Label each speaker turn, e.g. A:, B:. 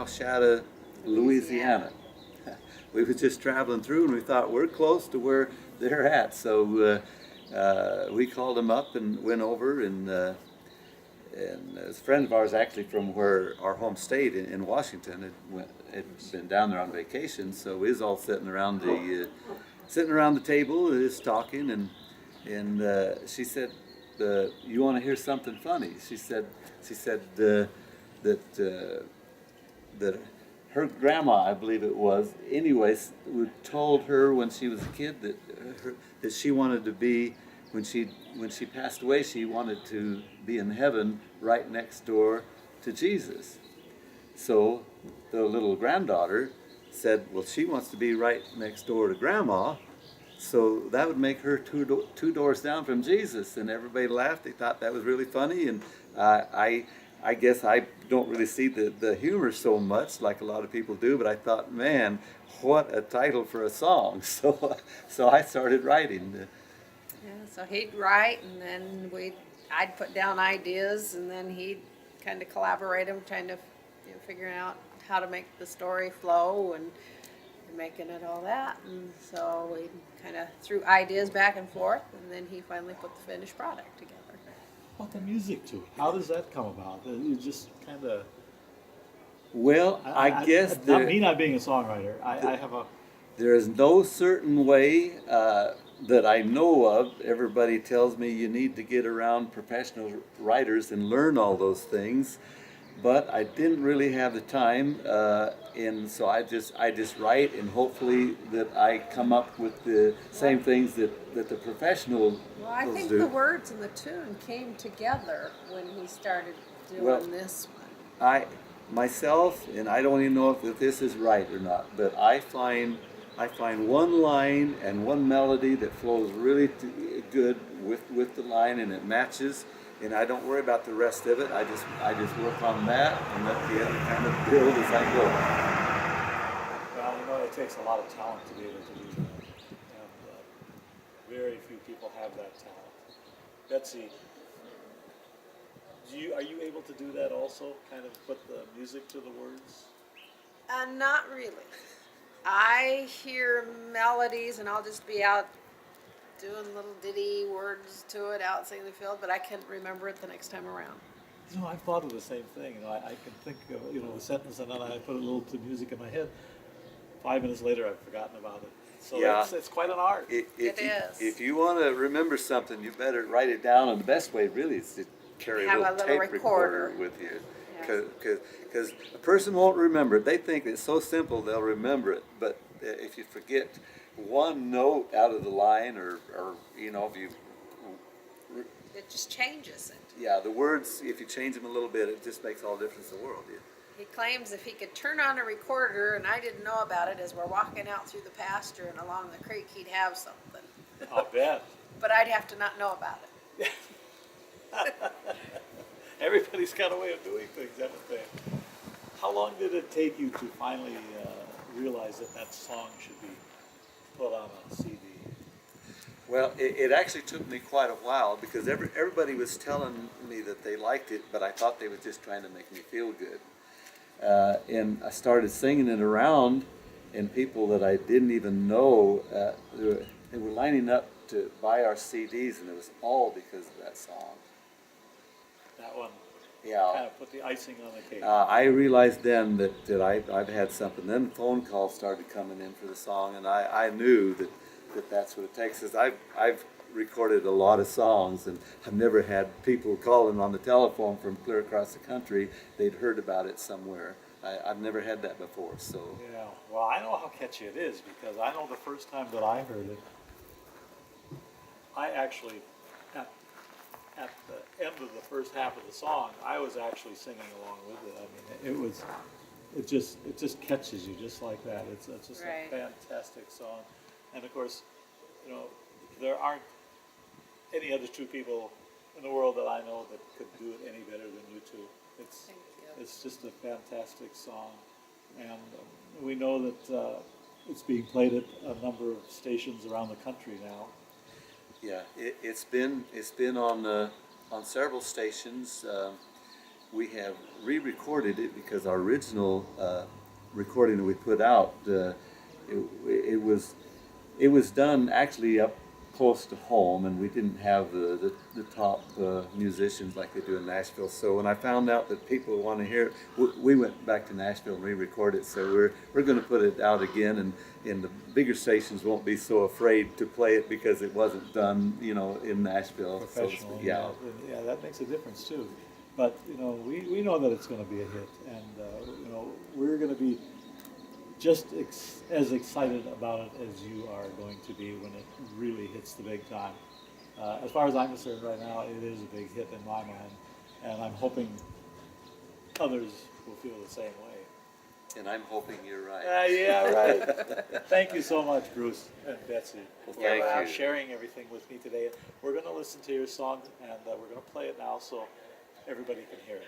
A: Alshada, Louisiana. We were just traveling through, and we thought we're close to where they're at. So we called them up and went over, and a friend of ours actually from where our home stayed in Washington. Had been down there on vacation, so we was all sitting around the table, just talking, and she said, "You want to hear something funny?" She said that her grandma, I believe it was, anyways, told her when she was a kid that she wanted to be, when she passed away, she wanted to be in heaven right next door to Jesus. So the little granddaughter said, well, she wants to be right next door to Grandma, so that would make her two doors down from Jesus. And everybody laughed. They thought that was really funny, and I guess I don't really see the humor so much like a lot of people do, but I thought, man, what a title for a song. So I started writing.
B: Yeah, so he'd write, and then I'd put down ideas, and then he'd kind of collaborate them, trying to figuring out how to make the story flow and making it all that. And so we kind of threw ideas back and forth, and then he finally put the finished product together.
C: What the music to? How does that come about? You just kind of.
A: Well, I guess
C: not me not being a songwriter. I have a.
A: There is no certain way that I know of. Everybody tells me you need to get around professional writers and learn all those things, but I didn't really have the time, and so I just write, and hopefully that I come up with the same things that the professionals
B: Well, I think
A: do.
B: the words and the tune came together when he started doing this one.
A: Myself, and I don't even know if this is right or not, but I find one line and one melody that flows really good with the line, and it matches, and I don't worry about the rest of it. I just work on that and let the other kind of build as I go.
C: Well, it takes a lot of talent to be able to do that, and very few people have that talent. Betsy, are you able to do that also? Kind of put the music to the words?
B: Not really. I hear melodies, and I'll just be out doing little ditty words to it out singing the field, but I can't remember it the next time around.
C: I've thought of the same thing. I can think of a sentence, and then I put a little to music in my head. 5 minutes later, I've forgotten about it. So yeah, it's quite an art.
B: It is.
A: If you want to remember something, you better write it down, and the best way really is to carry a little tape recorder with you. Because a person won't remember it. They think it's so simple they'll remember it, but if you forget one note out of the line, or if you
B: it just changes it.
A: Yeah, the words, if you change them a little bit, it just makes all the difference in the world. Yeah.
B: He claims if he could turn on a recorder, and I didn't know about it, as we're walking out through the pasture and along the creek, he'd have something.
C: I'll bet.
B: But I'd have to not know about it.
C: Everybody's got a way of doing things, haven't they? How long did it take you to finally realize that song should be put on a CD?
A: Well, it actually took me quite a while, because everybody was telling me that they liked it, but I thought they were just trying to make me feel good. And I started singing it around, and people that I didn't even know, they were lining up to buy our CDs, and it was all because of that song.
C: That one
A: kind
C: of put the icing on the cake.
A: I realized then that I've had something. Then phone calls started coming in for the song, and I knew that that's what it takes. Because I've recorded a lot of songs, and I've never had people calling on the telephone from clear across the country. They'd heard about it somewhere. I've never had that before. So
C: yeah, well, I know how catchy it is, because I know the first time that I heard it, I actually, at the end of the first half of the song, I was actually singing along with it. I mean, it just catches you just like that. It's just a fantastic song, and of course, there aren't any other two people in the world that I know that could do it any better than you two. It's just a fantastic song, and we know that it's being played at a number of stations around the country now. Yeah,
A: it's been on several stations. we have re-recorded it because our original recording that we put out, it was done actually up close to home, and we didn't have the top musicians like they do in Nashville. So when I found out that people want to hear it, we went back to Nashville and re-recorded it. So we're going to put it out again, and the bigger stations won't be so afraid to play it because it wasn't done, in Nashville.
C: Professional.
A: So, yeah.
C: Yeah, that makes a difference too. But we know that it's going to be a hit, and we're going to be just as excited about it as you are going to be when it really hits the big time. As far as I'm concerned right now, it is a big hit in my mind, and I'm hoping others will feel the same way.
A: And I'm hoping you're right.
C: Yeah, right. Thank you so much, Bruce and Betsy,
A: Well,
C: for
A: thank you.
C: sharing everything with me today. We're going to listen to your song, and we're going to play it now so everybody can hear it.